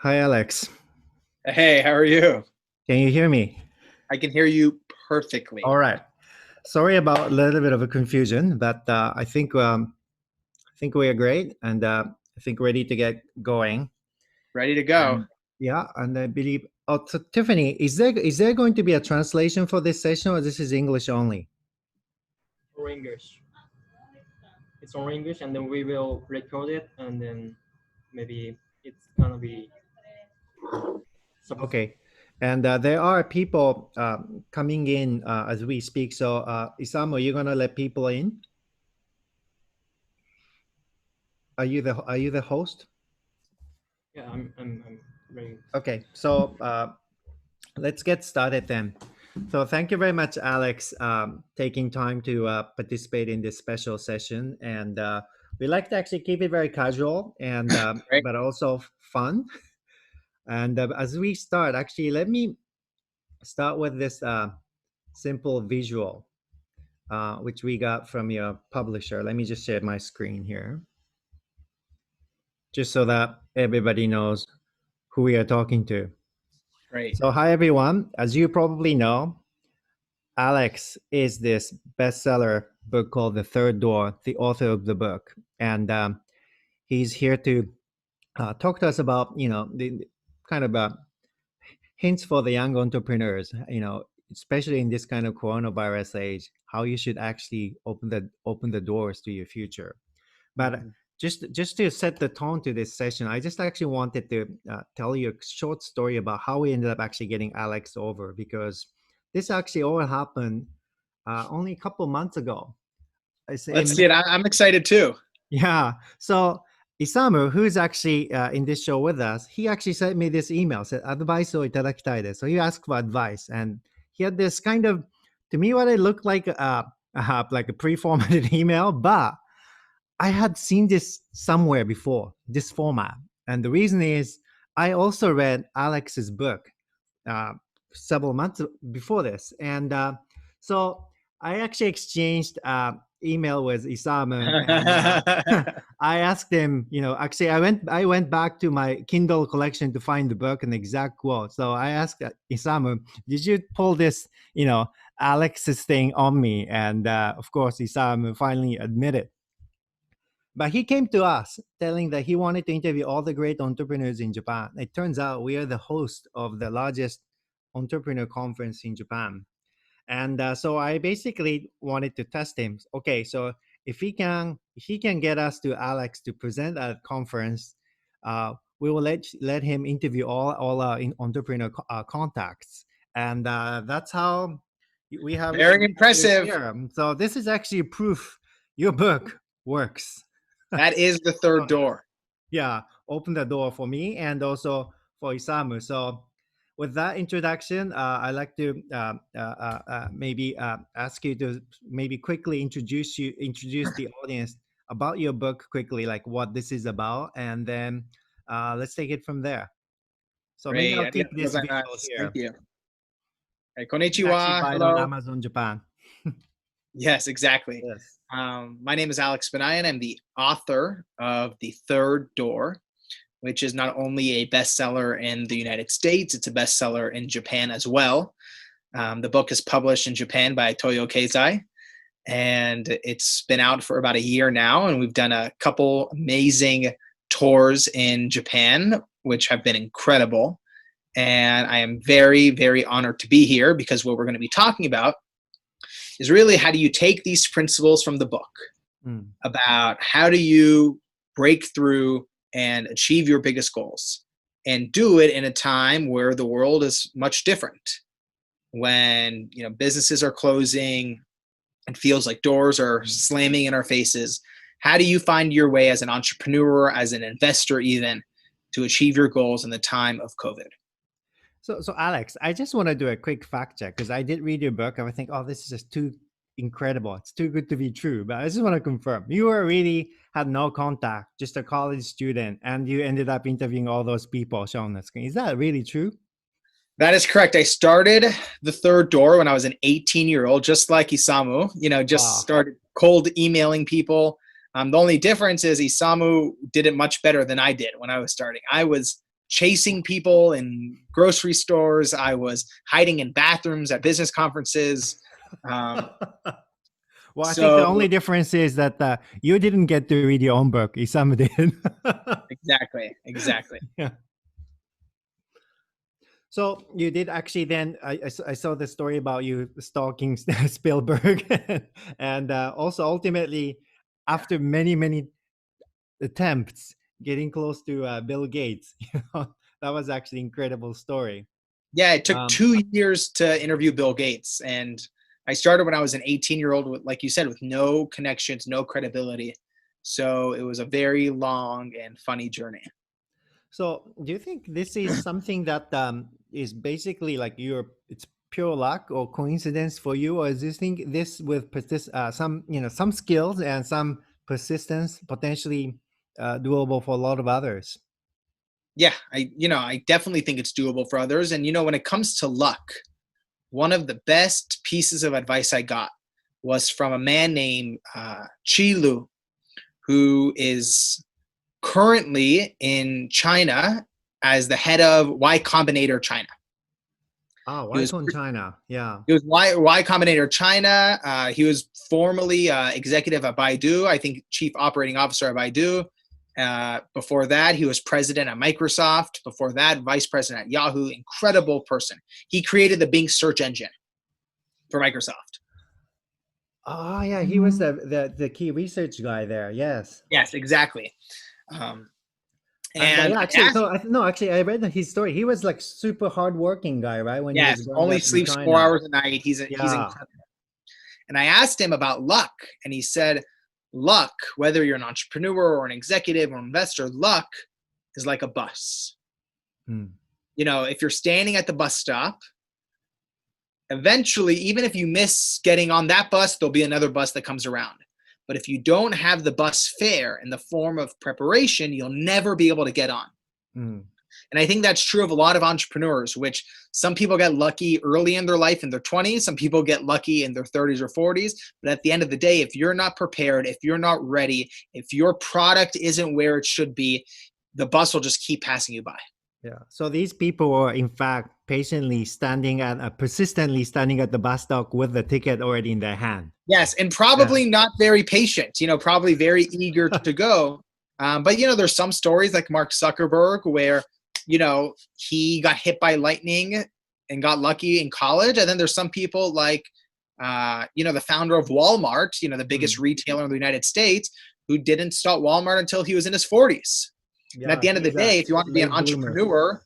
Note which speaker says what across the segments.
Speaker 1: Hi, Alex.
Speaker 2: Hey, how are you?
Speaker 1: Can you hear me?
Speaker 2: I can hear you
Speaker 1: All
Speaker 2: perfectly.
Speaker 1: right. Sorry about a little bit of a confusion, but I think we are great, and I think ready to get going.
Speaker 2: Ready to go.
Speaker 1: And yeah, and I believe. Oh, so Tiffany, is there going to be a translation for this session, or this is English only?
Speaker 3: Or English. It's on English, and then we will record it, and then maybe it's gonna be sub-
Speaker 1: Okay. And there are people coming in as we speak. So, Isamu, you're gonna let people in? Are you the host?
Speaker 3: yeah. I'm ready.
Speaker 1: Okay. So let's get started then. So thank you very much, Alex, taking time to participate in this special session. And we like to actually keep it very casual and
Speaker 2: Right?
Speaker 1: but also fun. And as we start, actually, let me start with this simple visual, which we got from your publisher. Let me just share my screen here, just so that everybody knows who we are talking to.
Speaker 2: Great.
Speaker 1: So, hi everyone. As you probably know, Alex is this bestseller book called The Third Door, the author of the book, and he's here to talk to us about the kind of hints for the young entrepreneurs. Especially in this kind of coronavirus age, how you should actually open the doors to your future. But
Speaker 2: Mhm.
Speaker 1: just to set the tone to this session, I just actually wanted to tell you a short story about how we ended up actually getting Alex over, because this actually all happened only a couple months ago. It's
Speaker 2: Let's
Speaker 1: in
Speaker 2: see it. I'm excited too.
Speaker 1: Yeah. So Isamu, who's actually in this show with us, he actually sent me this email, said advice or itadakitai desu. So he asked for advice, and he had this kind of, to me, what it looked like a pre-formatted email, but I had seen this somewhere before, this format. And the reason is I also read Alex's book uh, several months before this. And so I actually exchanged email with Isamu, and I asked him, actually I went back to my Kindle collection to find the book and the exact quote. So I asked Isamu, did you pull this, Alex's thing on me? And of course, Isamu finally admitted, but he came to us telling that he wanted to interview all the great entrepreneurs in Japan. It turns out we are the host of the largest entrepreneur conference in Japan. And so I basically wanted to test him. Okay, so if he can get us to Alex to present at conference, we will let him interview all our entrepreneur contacts, and that's how we have
Speaker 2: Very
Speaker 1: you
Speaker 2: impressive.
Speaker 1: here. So this is actually proof your book works.
Speaker 2: That is the third door.
Speaker 1: Yeah, open the door for me and also for Isamu. So, with that introduction, I'd like to maybe ask you to maybe quickly introduce the audience about your book quickly, like what this is about, and then let's take it from there. So maybe
Speaker 2: Great.
Speaker 1: I'll keep
Speaker 2: Arigatou
Speaker 1: this visual
Speaker 2: gozaimasu. Thank
Speaker 1: here.
Speaker 2: you. Hey,
Speaker 1: You can actually
Speaker 2: konnichiwa.
Speaker 1: buy it on
Speaker 2: Hello.
Speaker 1: Amazon Japan.
Speaker 2: Yes, exactly.
Speaker 1: Yes.
Speaker 2: My name is Alex Banayan. I'm the author of The Third Door, which is not only a bestseller in the United States, it's a bestseller in Japan as well. The book is published in Japan by Toyo Keizai, and it's been out for about a year now, and we've done a couple amazing tours in Japan, which have been incredible. And I am very, very honored to be here because what we're going to be talking about is really how do you take these principles from the book
Speaker 1: Mm.
Speaker 2: about how do you break through and achieve your biggest goals and do it in a time where the world is much different, when businesses are closing. It feels like doors are slamming in our faces. How do you find your way as an entrepreneur, as an investor, even to achieve your goals in the time of COVID?
Speaker 1: So Alex, I just want to do a quick fact check because I did read your book and I think, oh, this is just too incredible. It's too good to be true. But I just want to confirm you were really had no contact, just a college student, and you ended up interviewing all those people shown on the screen. Is that really true?
Speaker 2: That is correct. I started the third door when I was an 18-year-old, just like Isamu, just
Speaker 1: Wow.
Speaker 2: started cold emailing people. The only difference is Isamu did it much better than I did when I was starting. I was chasing people in grocery stores. I was hiding in bathrooms at business conferences.
Speaker 1: Well, I think the
Speaker 2: So
Speaker 1: only difference is that you didn't get to read your own book. Isamu did.
Speaker 2: exactly.
Speaker 1: Yeah. So you did actually then, I saw the story about you stalking Spielberg. And also ultimately, after many, many attempts, getting close to Bill Gates. That was actually incredible story.
Speaker 2: Yeah, it took
Speaker 1: Um,
Speaker 2: 2 years to interview Bill Gates, and I started when I was an 18-year-old with, like you said, with no connections, no credibility. So it was a very long and funny journey.
Speaker 1: So, do you think this is something that is basically like it's pure luck or coincidence for you, or is this think this with some some skills and some persistence potentially doable for a lot of others?
Speaker 2: Yeah, I definitely think it's doable for others. And when it comes to luck, one of the best pieces of advice I got was from a man named Chi Lu, who is currently in China as the head of Y Combinator China.
Speaker 1: Ah,
Speaker 2: He was
Speaker 1: Wycon China, yeah.
Speaker 2: He was Y Combinator China. He was formerly executive at Baidu, I think chief operating officer at Baidu. Before that, he was president at Microsoft. Before that, vice president at Yahoo. Incredible person. He created the Bing search engine for Microsoft.
Speaker 1: Oh yeah, he was the key research guy there. Yes.
Speaker 2: Yes, exactly.
Speaker 1: And
Speaker 2: And
Speaker 1: yeah,
Speaker 2: I
Speaker 1: actually,
Speaker 2: asked,
Speaker 1: no, actually, I read his story. He was like super hardworking guy, right? When he was
Speaker 2: yes,
Speaker 1: growing
Speaker 2: only
Speaker 1: up in
Speaker 2: sleeps 4
Speaker 1: China.
Speaker 2: hours a night. He's
Speaker 1: Yeah.
Speaker 2: incredible. And I asked him about luck, and he said, luck, whether you're an entrepreneur or an executive or investor, luck is like a bus.
Speaker 1: Hmm.
Speaker 2: If you're standing at the bus stop, eventually, even if you miss getting on that bus, there'll be another bus that comes around. But if you don't have the bus fare in the form of preparation, you'll never be able to get on.
Speaker 1: Hmm.
Speaker 2: And I think that's true of a lot of entrepreneurs, which some people get lucky early in their life in their 20s. Some people get lucky in their 30s or 40s. But at the end of the day, if you're not prepared, if you're not ready, if your product isn't where it should be, the bus will just keep passing you by.
Speaker 1: Yeah. So these people were in fact persistently standing at the bus stop with the ticket already in their hand.
Speaker 2: Yes, and probably not very patient, probably very eager to go. But, there's some stories like Mark Zuckerberg where, he got hit by lightning and got lucky in college. And then there's some people like, the founder of Walmart, the biggest retailer in the United States, who didn't start Walmart until he was in his 40s.
Speaker 1: Yeah,
Speaker 2: and at the end of the
Speaker 1: he's a
Speaker 2: day, if you want to be an
Speaker 1: late bloomer.
Speaker 2: entrepreneur,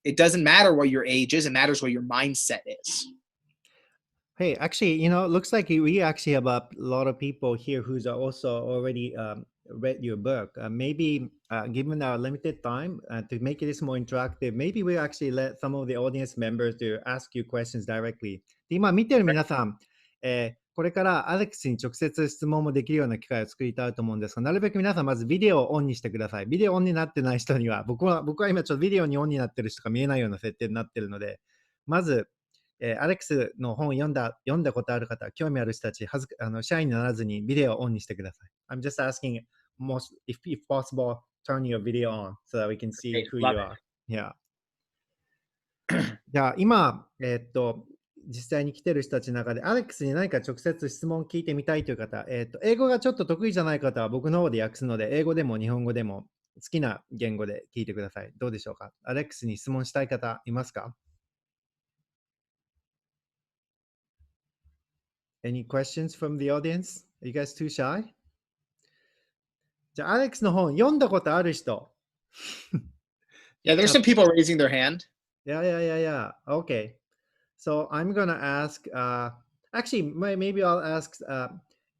Speaker 2: it doesn't matter what your age is. It matters what your mindset is.
Speaker 1: Hey, actually, looks like we actually have a lot of people here who's also already read your book. Maybe given our limited time to make this more interactive, maybe we actually let some of the audience members to ask you questions directly. で今見てる皆さん、これからアレックスに直接質問もできるような機会を作りたいと思うんですが、なるべく皆さんまずビデオをオンにしてください。ビデオオンになってない人には、僕は今ちょっとビデオにオンになってる人が見えないような設定になってるので、まず、アレックスの本を読んだことある方、興味ある人たち、シャイにならずにビデオをオンにしてください。I'm just asking, if possible, turn your video on so that we can see who you are. Yeah. じゃあ、今、実際に来てる人たちの中で、アレックスに何か直接質問を聞いてみたいという方、英語がちょっと得意じゃない方は僕の方で訳すので、英語でも日本語でも好きな言語で聞いてください。どうでしょうか？アレックスに質問したい方いますか？Any questions from the audience? Are you guys too shy? じゃあ、アレックスの本読んだことある人。
Speaker 2: Yeah, there's some people raising their hand.
Speaker 1: Yeah. Okay. So I'm going to ask, actually, maybe I'll ask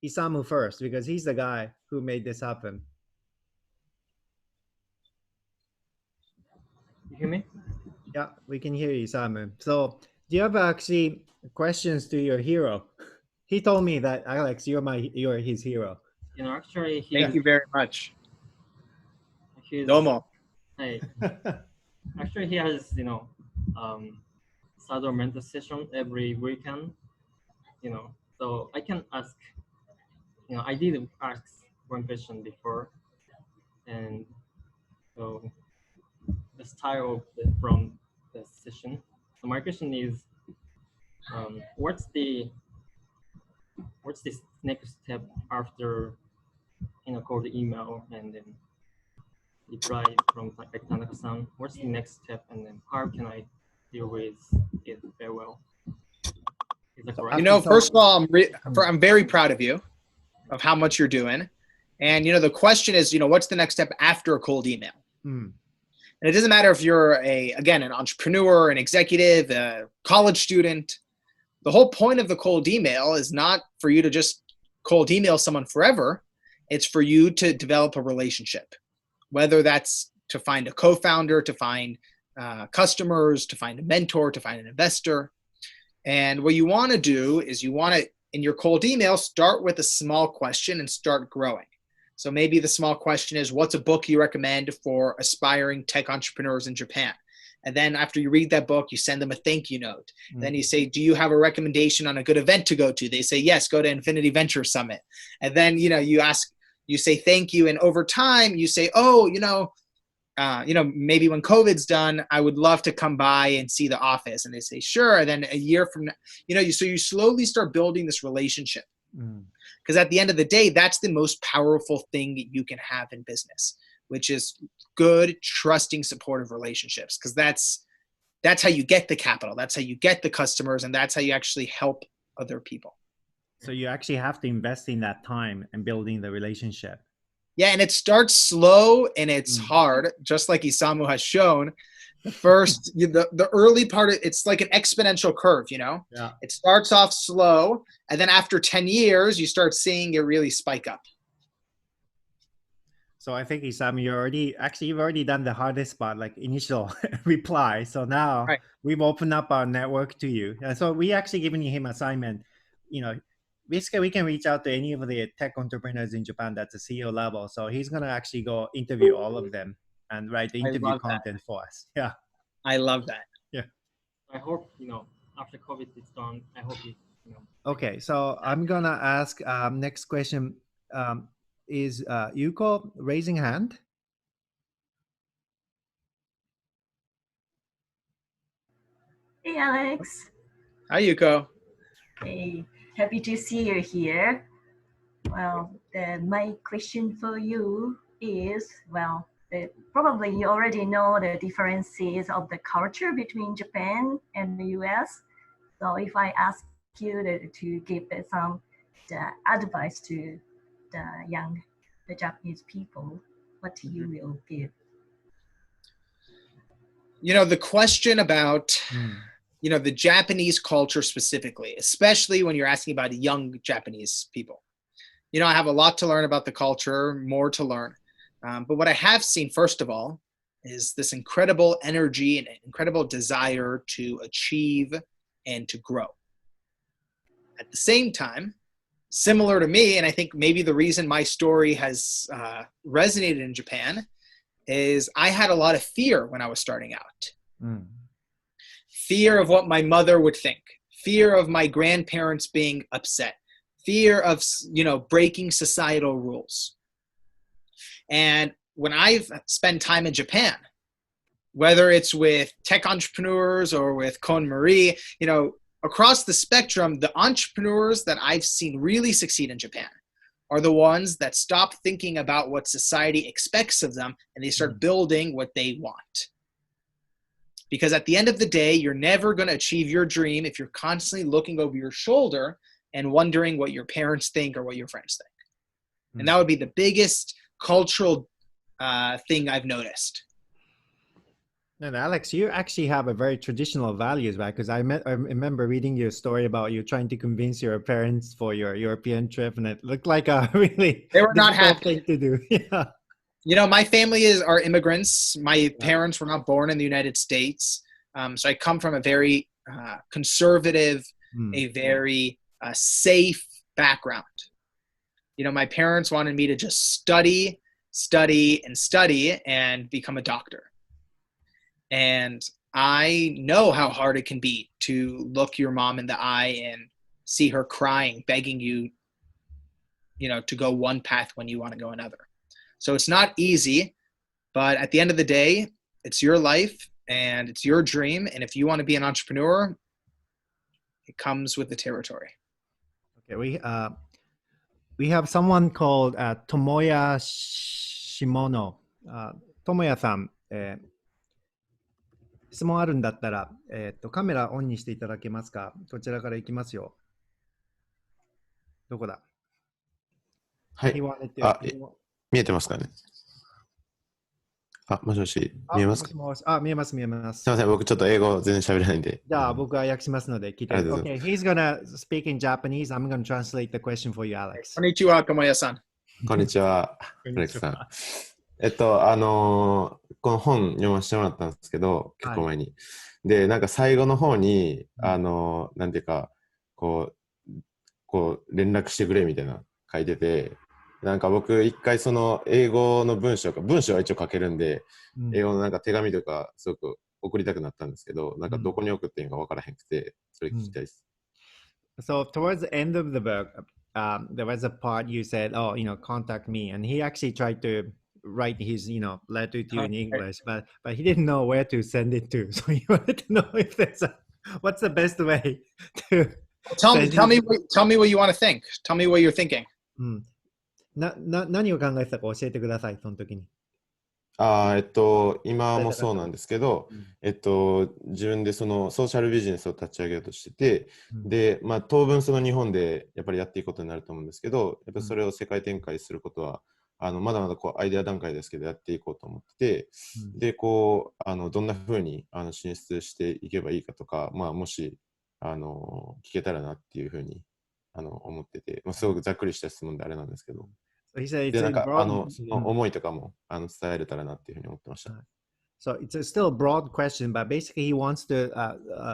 Speaker 1: Isamu first because he's the guy who made this happen.
Speaker 3: You hear me?
Speaker 1: Yeah, we can hear you, Isamu. So do you have actually questions to your hero? He told me that, Alex, you're his hero.
Speaker 3: Actually,
Speaker 2: Thank you very much.
Speaker 3: He's,
Speaker 2: Domo.
Speaker 3: Hey, actually, he has shadow mentor session every weekend. So I can ask. I did ask one question before, and so the style of from the session. So my question is, what's the next step after call the email and then reply from like Tanaka-san? What's the next step, and then how can I deal with it very well? Is that correct?
Speaker 2: First of all, I'm very proud of you, of how much you're doing. And, the question is, what's the next step after a cold email?
Speaker 1: Mm.
Speaker 2: And it doesn't matter if you're an entrepreneur, an executive, a college student. The whole point of the cold email is not for you to just cold email someone forever. It's for you to develop a relationship, whether that's to find a co-founder, to find customers, to find a mentor, to find an investor. And what you want to do is you want to, in your cold email, start with a small question and start growing. So maybe the small question is, what's a book you recommend for aspiring tech entrepreneurs in Japan? And then after you read that book, you send them a thank you note. Mm-hmm. Then you say, do you have a recommendation on a good event to go to? They say, yes, go to Infinity Venture Summit. And then, you say thank you. And over time you say, maybe when COVID's done, I would love to come by and see the office. And they say, sure. And then a year from now, so you slowly start building this relationship. Because at the end of the day, that's the most powerful thing you can have in business, which is good, trusting, supportive relationships. Because that's how you get the capital. That's how you get the customers. And that's how you actually help other people.
Speaker 1: So you actually have to invest in that time and building the relationship.
Speaker 2: Yeah, and it starts slow and it's hard, just like Isamu has shown. The first, the early part, it's like an exponential curve, Yeah. It starts off slow, and then after 10 years, you start seeing it really spike up.
Speaker 1: So I think, Isamu, you've already done the hardest part, like initial reply. So now we've opened up our network to you. And so we actually given him assignment, basically we can reach out to any of the tech entrepreneurs in Japan that's a CEO level. So he's going to actually go interview all of them and write the interview content for us. Yeah.
Speaker 2: I love that.
Speaker 1: Yeah.
Speaker 3: I hope, after COVID is done, I hope it,
Speaker 1: Okay. So I'm going to ask next question. Is Yuko raising hand?
Speaker 4: Hey, Alex.
Speaker 2: Hi, Yuko.
Speaker 4: Hey, happy to see you here. Well, my question for you is, probably you already know the differences of the culture between Japan and the US. So if I ask you to give some advice to the Japanese people, what you will give?
Speaker 2: The question about, the Japanese culture specifically, especially when you're asking about young Japanese people. I have a lot to learn about the culture, more to learn. But what I have seen, first of all, is this incredible energy and incredible desire to achieve and to grow. At the same time, similar to me, and I think maybe the reason my story has resonated in Japan is I had a lot of fear when I was starting out. Fear of what my mother would think, fear of my grandparents being upset, fear of, breaking societal rules. And when I've spent time in Japan, whether it's with tech entrepreneurs or with KonMari, across the spectrum, the entrepreneurs that I've seen really succeed in Japan are the ones that stop thinking about what society expects of them and they start building what they want. Because at the end of the day, you're never going to achieve your dream if you're constantly looking over your shoulder and wondering what your parents think or what your friends think. And that would be the biggest cultural thing I've noticed.
Speaker 1: And Alex, you actually have a very traditional values, right? Because I remember reading your story about you trying to convince your parents for your European trip, and it looked like a really
Speaker 2: they were not happy
Speaker 1: thing to do. Yeah.
Speaker 2: My family are immigrants. My parents were not born in the United States, so I come from a very conservative, a very safe background. My parents wanted me to just study and become a doctor. And I know how hard it can be to look your mom in the eye and see her crying, begging you, to go one path when you want to go another. So it's not easy, but at the end of the day, It's your life and it's your dream. And if you want to be an entrepreneur, it comes with the territory.
Speaker 1: Okay, we have someone called Tomoya Shimono. Tomoya さん、質問あるんだったら、カメラオンにしていただけますか？こちらから行きますよ。どこだ？
Speaker 5: は
Speaker 1: He
Speaker 5: い。
Speaker 1: wanted to-
Speaker 5: あ、見えてますかね？あ、もしもし、見えますか？
Speaker 1: もしもし見えます、見えます。
Speaker 5: すみません、僕ちょっと英語全然喋れないんで。
Speaker 1: じゃあ、僕は訳しますので聞いて。
Speaker 5: ありがとうござ
Speaker 1: Okay, he's gonna speak in Japanese. I'm gonna translate the question for you, Alex.
Speaker 2: こんにちは、Tomoya-san。
Speaker 5: こんにちは、
Speaker 1: こん
Speaker 5: アレックさん。
Speaker 1: にちは。
Speaker 5: この本読ませてもらったんですけど、結構前に。で、なんか最後の方に、なんていうか、こう、連絡してくれみたいな書いてて、なんか僕一回その英語の文章は一応書けるんで、英語のなんか手紙とかすごく送りたくなったんですけど、なんかどこに送っていいのか分からへんくて、それ聞きたいです。
Speaker 1: So towards the end of the book, there was a part you said, "Oh, contact me," and he actually tried to write his, letter to you in English, but he didn't know where to send it to. So he wanted to know if what's the best way to
Speaker 2: Tell
Speaker 1: send
Speaker 2: me what you want to think. Tell me what you're thinking.
Speaker 1: 何を考えてたか教えてください、その時に。
Speaker 5: 今もそうなんですけど、自分でそのソーシャルビジネスを立ち上げようとしてて、で、まあ当分その日本でやっぱりやっていくことになると思うんですけど、やっぱそれを世界展開することは、まだまだアイデア段階ですけどやっていこうと思ってて、で、どんな風に進出していけばいいかとか、まあもし、聞けたらなっていう風に思ってて、まあ、すごくざっくりした質問であれなんですけど。
Speaker 1: So he said
Speaker 5: で、なんか、
Speaker 1: broad,
Speaker 5: その思いとかも伝えれたらなっていうふうに思ってました。
Speaker 1: So it's still a broad question, but basically he wants to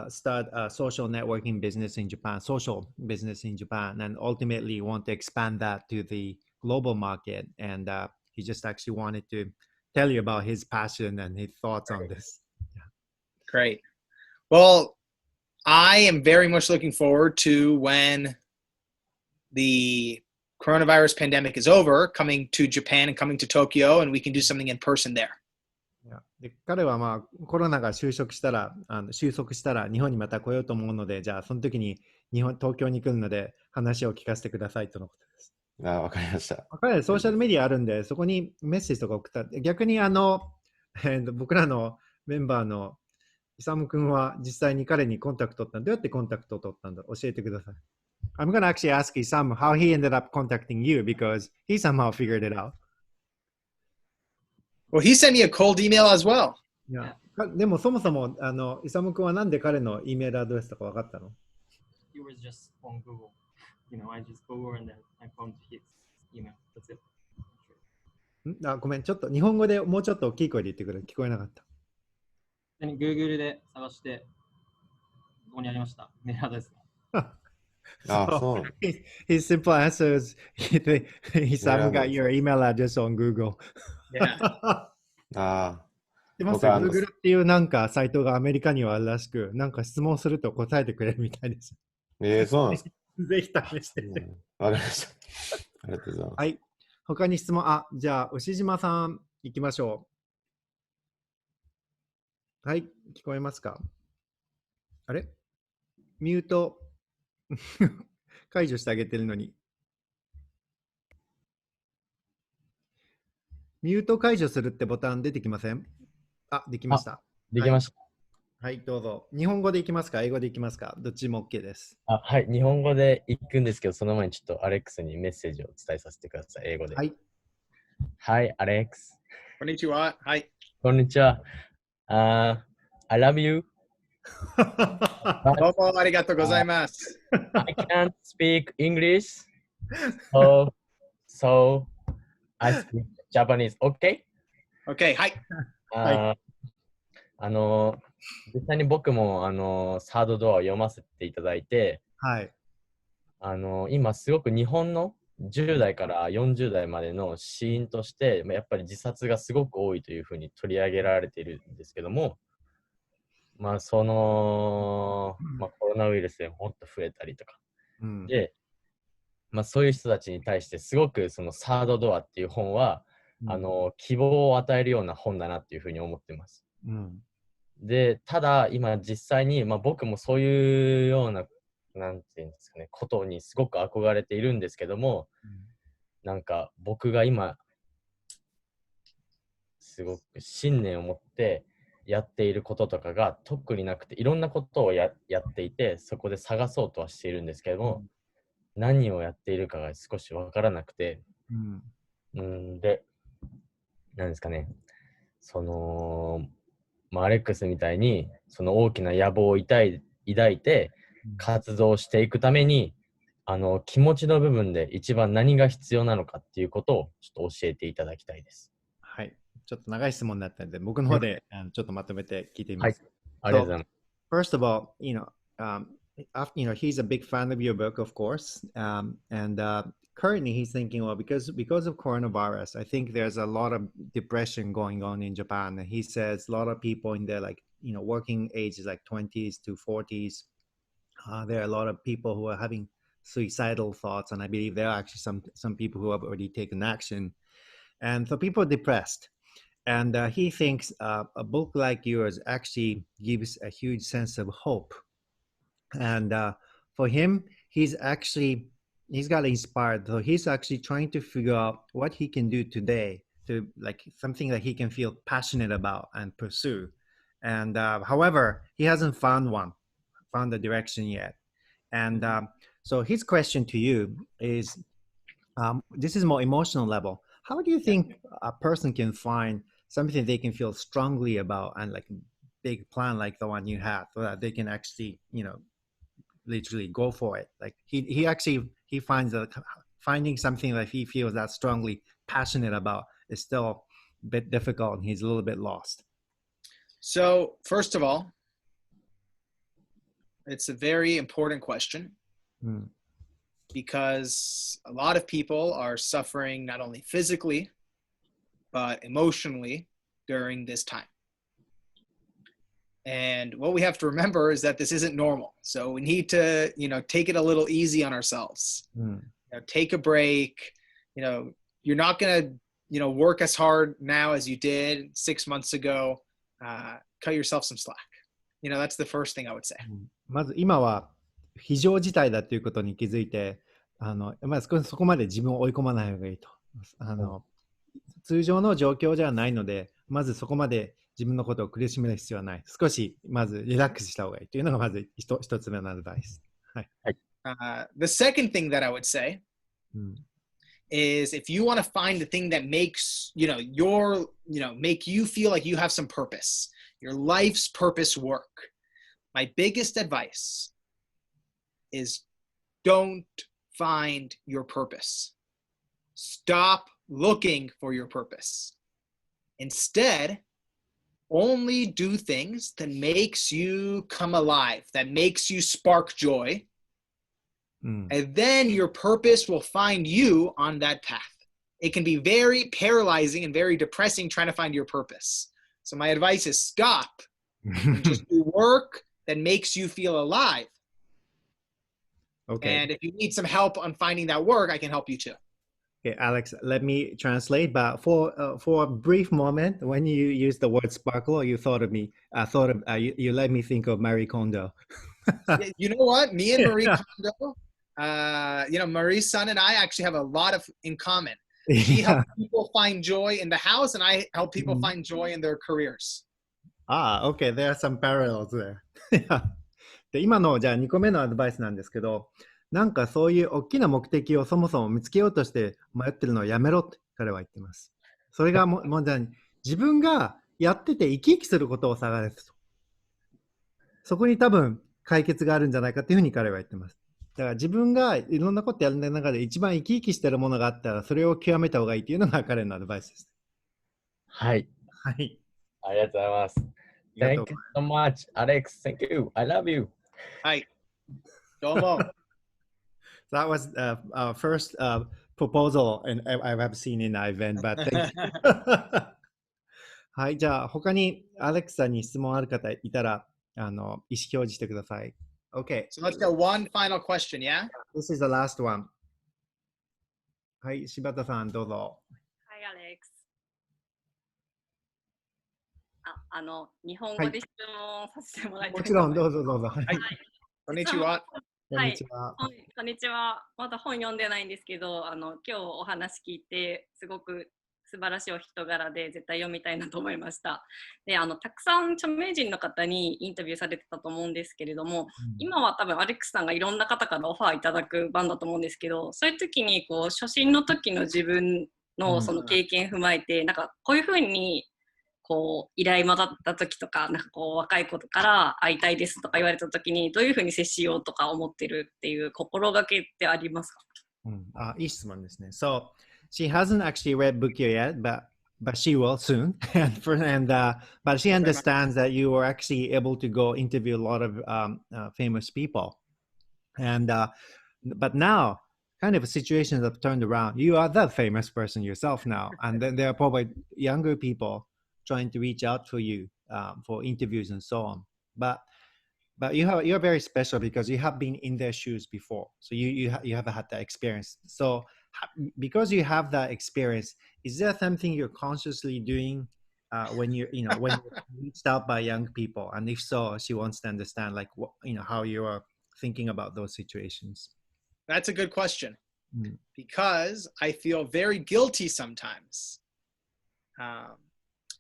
Speaker 1: start a social networking business in Japan, social business in Japan, and ultimately want to expand that to the global market. And he just actually wanted to tell you about his passion and his thoughts on this.
Speaker 2: Great. Well, I am very much looking forward to when the coronavirus pandemic is over, coming to Japan and coming to Tokyo, and we can do something in person there.
Speaker 1: で彼はまあコロナが収束したら日本にまた来ようと思うので、じゃあその時に東京に来るので話を聞かせてくださいとのことです。
Speaker 5: わかりました。
Speaker 1: 彼はソーシャルメディアあるんで、そこにメッセージとか送った。逆に僕らのメンバーのイサム君は実際に彼にコンタクト取った。どうやってコンタクトを取ったんだ？教えてください。I'm going to actually ask Isam how he ended up contacting you because he somehow figured it out.
Speaker 2: Well, he sent me a cold email as well.
Speaker 1: いやでもそもそもイサム君はなんで彼の E メールアドレスとか分かったの？
Speaker 3: He was just on Google. I just Google and then I found his email. That's it.
Speaker 1: ごめん、ちょっと日本語でもうちょっと大きい声で言ってくれ。聞こえなかった。
Speaker 3: Google で探して、ここにありました。メールアドレスが。
Speaker 1: So his simple answer is Isam got your email address on Google.
Speaker 2: Yeah.
Speaker 1: でも Google っていうなんかサイトがアメリカにはあるらしく、なんか質問すると答えてくれるみたいです。
Speaker 5: そうなんですか。
Speaker 1: ぜひ試してみて。
Speaker 5: わかりました。ありがとうございます。
Speaker 1: はい。他に質問、じゃあ、牛島さん、行きましょう。はい、聞こえますか？あれ？ミュート解除してあげてるのに。ミュート解除するってボタン出てきません？できました。
Speaker 6: できました。
Speaker 1: はい、どうぞ。日本語でいきますか？英語でいきますか？どっちも OK です。
Speaker 6: はい、日本語で行くんですけど、その前にちょっとアレックスにメッセージを伝えさせてください。英語で。
Speaker 1: はい。
Speaker 6: はい、アレックス。
Speaker 2: こんにちは。はい。
Speaker 6: こんにちは。I love you.
Speaker 2: どうもありがとうございます。
Speaker 6: I can't speak English. So I speak Japanese. Okay?
Speaker 2: OK、はい。
Speaker 6: 実際に僕もサードドアを読ませていただいて、
Speaker 1: はい。
Speaker 6: 今すごく日本の10代から40代までの死因としてやっぱり自殺がすごく多いというふうに取り上げられているんですけども、コロナウイルスでもっと増えたりとか、で、そういう人たちに対してすごくそのサードドアっていう本は、希望を与えるような本だなっていうふうに思ってます。
Speaker 1: うん。
Speaker 6: で、ただ今実際に、僕もそういうような、なんていうんですかね、ことにすごく憧れているんですけども、なんか僕が今、すごく信念を持ってやっていることとかが特になくて、いろんなことをやっていて、そこで探そうとはしているんですけども、何をやっているかが少しわからなくて、で、なんですかね、アレックスみたいに、その大きな野望を抱いて活動していくために、気持ちの部分で一番何が必要なのかっていうことをちょっと教えていただきたいです。
Speaker 1: はい。ちょっと長い質問だったので、僕の方でちょっとまとめて聞いてみます。
Speaker 6: ありがとうございます。
Speaker 1: First of all, he's a big fan of your book, of course, and currently he's thinking, well, because of coronavirus, I think there's a lot of depression going on in Japan. And he says a lot of people in their working ages, like 20s to 40s, there are a lot of people who are having suicidal thoughts, and I believe there are actually some people who have already taken action, and so people are depressed. And he thinks a book like yours actually gives a huge sense of hope. And for him, he's got inspired. So he's actually trying to figure out what he can do today to something that he can feel passionate about and pursue. And however, he hasn't found the direction yet. And so his question to you is, this is more emotional level. How do you think a person can find something they can feel strongly about and like a big plan like the one you have, so that they can actually, literally go for it? Like he finds that finding something that he feels that strongly passionate about is still a bit difficult, and he's a little bit lost.
Speaker 2: So first of all, it's a very important question. Because a lot of people are suffering not only physically, but emotionally during this time. And what we have to remember is that this isn't normal. So we need to, take it a little easy on ourselves. Take a break. You're not going to, work as hard now as you did 6 months ago. Cut yourself some slack. That's the first thing I would say.
Speaker 1: まず今は非常事態だということに気づいて、そこまで自分を追い込まない方がいいと。通常の状況じゃないので、まずそこまで自分のことを苦しめる必要はない。少しまずリラックスした方がいいというのがまず一つ目のアドバイス。はい。
Speaker 2: The second thing that I would say is, if you want to find the thing that makes, make you feel like you have some purpose, your life's purpose work, my biggest advice is don't find your purpose. Stop looking for your purpose. Instead, only do things that makes you come alive, that makes you spark joy. And then your purpose will find you on that path. It can be very paralyzing and very depressing trying to find your purpose. So my advice is stop and just do work that makes you feel alive.
Speaker 1: Okay.
Speaker 2: And if you need some help on finding that work, I can help you too.
Speaker 1: Okay, Alex, let me translate. But for a brief moment, when you used the word sparkle, you thought of me. You let me think of Marie Kondo.
Speaker 2: You know what? Me and Marie Kondo, Marie's son and I actually have a lot in common. She helps people find joy in the house, and I help people find joy in their careers.
Speaker 1: Okay. There are some parallels there. で、今のじゃあ2個目のアドバイスなんですけど、なんかそういう大きな目的をそもそも見つけようとして迷ってるのをやめろって彼は言ってます。それが問題に、自分がやってて生き生きすることを探すと。そこに多分解決があるんじゃないかっていうふうに彼は言ってます。だから自分がいろんなことやる中で一番生き生きしてるものがあったら、それを極めた方がいいっていうのが彼のアドバイスです。
Speaker 6: はい。
Speaker 1: はい。
Speaker 6: ありがとうございます。Thank you so much, Alex. Thank you. I love you.
Speaker 2: はい。どうも。
Speaker 1: That was our first proposal and I've seen in an event, but thank you. はい、じゃあ他にアレクサに質問ある方いたら意思表示してください。Okay.
Speaker 2: So let's go one final question, yeah?
Speaker 1: This is the last one. はい、柴田さんどうぞ。
Speaker 7: Hi, Alex. 日本
Speaker 1: はい。
Speaker 7: 語で質問させてもらいた
Speaker 1: もちろん、
Speaker 7: いと思います。
Speaker 1: どうぞどうぞ。はい。
Speaker 2: はい。こんにちは。
Speaker 1: こんにちは。
Speaker 7: こんにちは。まだ本読んでないんですけど、今日お話聞いて、すごく素晴らしいお人柄で絶対読みたいなと思いました。で、たくさん著名人の方にインタビューされてたと思うんですけれども、今は多分アレックスさんがいろんな方からオファーいただく番だと思うんですけど、そういう時にこう初心の時の自分のその経験踏まえて、なんかこういうふうにこう依頼もらった時とか、なんかこう若い子から会いたいですとか言われた時にどういうふうに接しようとか思ってるっていう心がけってありますか？
Speaker 1: いい質問ですね。So, she hasn't actually read book yet, but she will soon. But she understands that you were actually able to go interview a lot of famous people. But now, kind of situations have turned around. You are the famous person yourself now. And then there are probably younger people trying to reach out for you for interviews and so on. But you're very special because you have been in their shoes before, so you have had that experience. So because you have that experience, is there something you're consciously doing when you're reached out by young people? And if so, she wants to understand like what how you are thinking about those situations.
Speaker 2: That's a good question because I feel very guilty sometimes.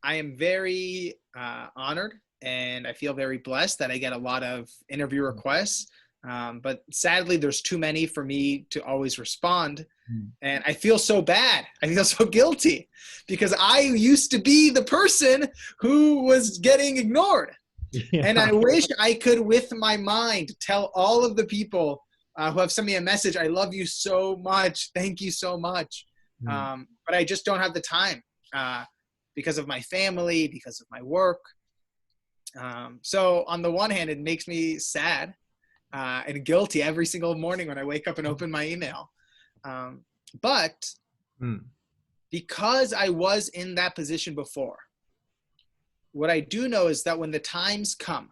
Speaker 2: I am very honored and I feel very blessed that I get a lot of interview requests. But sadly, there's too many for me to always respond. And I feel so bad. I feel so guilty because I used to be the person who was getting ignored.
Speaker 1: Yeah.
Speaker 2: And I wish I could, with my mind, tell all of the people who have sent me a message, I love you so much. Thank you so much. But I just don't have the time because of my family, because of my work. So on the one hand, it makes me sad and guilty every single morning when I wake up and open my email. But because I was in that position before, what I do know is that when the times come,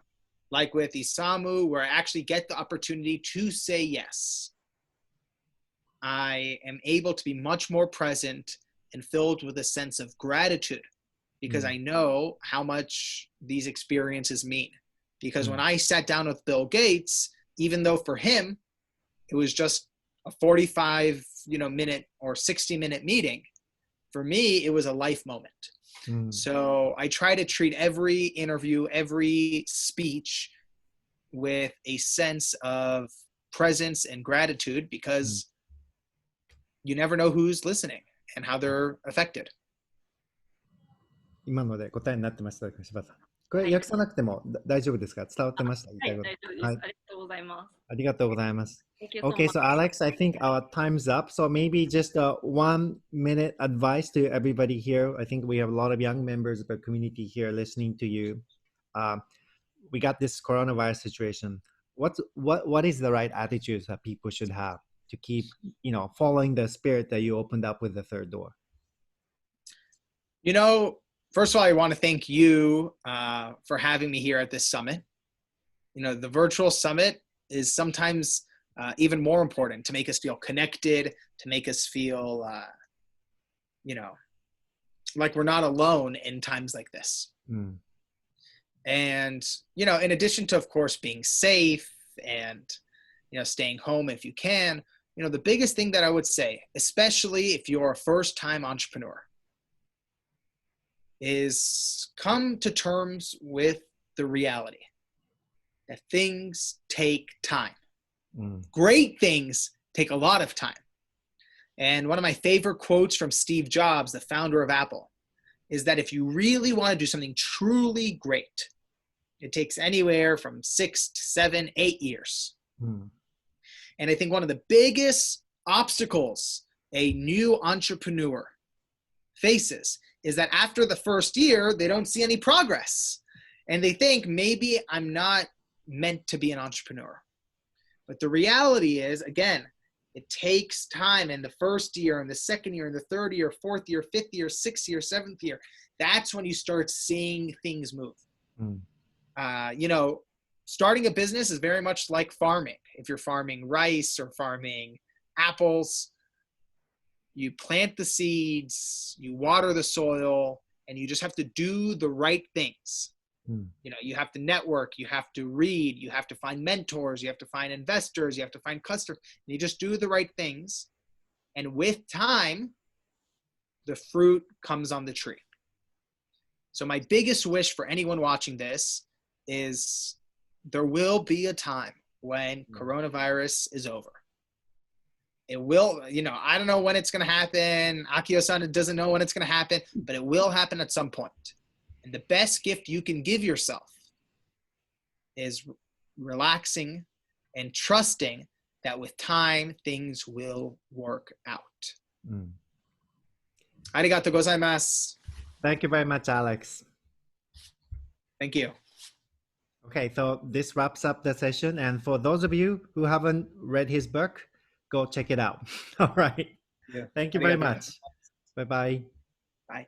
Speaker 2: like with Isamu, where I actually get the opportunity to say yes, I am able to be much more present and filled with a sense of gratitude because I know how much these experiences mean. Because when I sat down with Bill Gates, even though for him, it was just a 45 minute or 60-minute meeting, for me, it was a life moment. So I try to treat every interview, every speech with a sense of presence and gratitude because you never know who's listening and how they're affected.
Speaker 1: 今ので答えになってましたか、柴さん。これ訳さなくても大丈夫ですか？伝わってました？
Speaker 7: はい、大丈夫です。ありがとうございます。
Speaker 1: ありがとうございます。
Speaker 7: Thank you so
Speaker 1: Okay,
Speaker 7: much.
Speaker 1: so Alex, I think our time's up. So maybe just a 1-minute advice to everybody here. I think we have a lot of young members of the community here listening to you. We got this coronavirus situation. What is the right attitudes that people should have to keep, following the spirit that you opened up with the third door?
Speaker 2: First of all, I want to thank you for having me here at this summit. The virtual summit is sometimes even more important to make us feel connected, to make us feel, like we're not alone in times like this. And, in addition to, of course, being safe and, staying home if you can, the biggest thing that I would say, especially if you're a first-time entrepreneur, is come to terms with the reality that things take time. Great things take a lot of time. And one of my favorite quotes from Steve Jobs, the founder of Apple, is that if you really want to do something truly great, it takes anywhere from 6 to 7, 8 years. And I think one of the biggest obstacles a new entrepreneur faces is that after the first year, they don't see any progress. And they think, maybe I'm not meant to be an entrepreneur. But the reality is, again, it takes time in the first year and the second year and the third year, fourth year, fifth year, sixth year, seventh year. That's when you start seeing things move. Starting a business is very much like farming. If you're farming rice or farming apples, you plant the seeds, you water the soil, and you just have to do the right things. You know, you have to network, you have to read, you have to find mentors, you have to find investors, you have to find customers. You just do the right things, and with time, the fruit comes on the tree. So my biggest wish for anyone watching this is there will be a time when coronavirus is over. It will, you know, I don't know when it's going to happen. Akio-san doesn't know when it's going to happen, but it will happen at some point. And the best gift you can give yourself is relaxing and trusting that with time, things will work out. Arigatou gozaimasu.
Speaker 1: Thank you very much, Alex.
Speaker 2: Thank you.
Speaker 1: Okay, so this wraps up the session. And for those of you who haven't read his book, go check it out. All right.
Speaker 2: Yeah.
Speaker 1: Thank you very much. Bye-bye.
Speaker 2: Bye.